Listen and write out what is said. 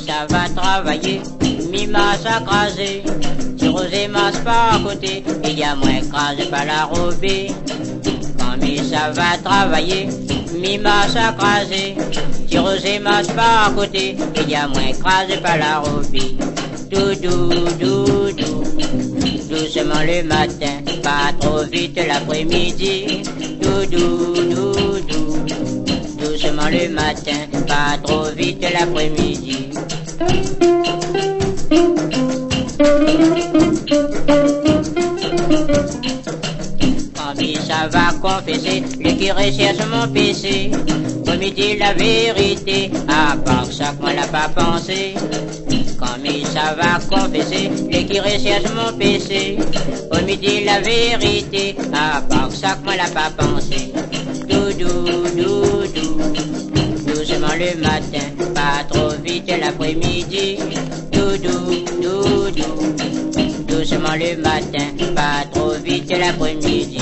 Ça va travailler, mi masse à craser, tirosé masse pas à côté, et y a moins crasé pas la robée. Quand mi ça va travailler, mi masse à craser, tirosé masse pas à côté, et y a moins crasé pas la robée. Doudou, doudou, doucement le matin, pas trop vite l'après-midi. Doudou, doudou, doucement le matin, pas trop vite l'après-midi. Quand ça va confesser, le curé cherche mon PC. Pour me dire la vérité, à part ça qu'on l'a pas pensé. Quand ça va confesser, le curé cherche mon PC. Pour me dire la vérité, à part ça qu'on l'a pas pensé. Doudou, doudou, doucement le matin, pas trop vite l'après-midi. Doudou, doudou, doucement le matin, pas trop vite l'après-midi.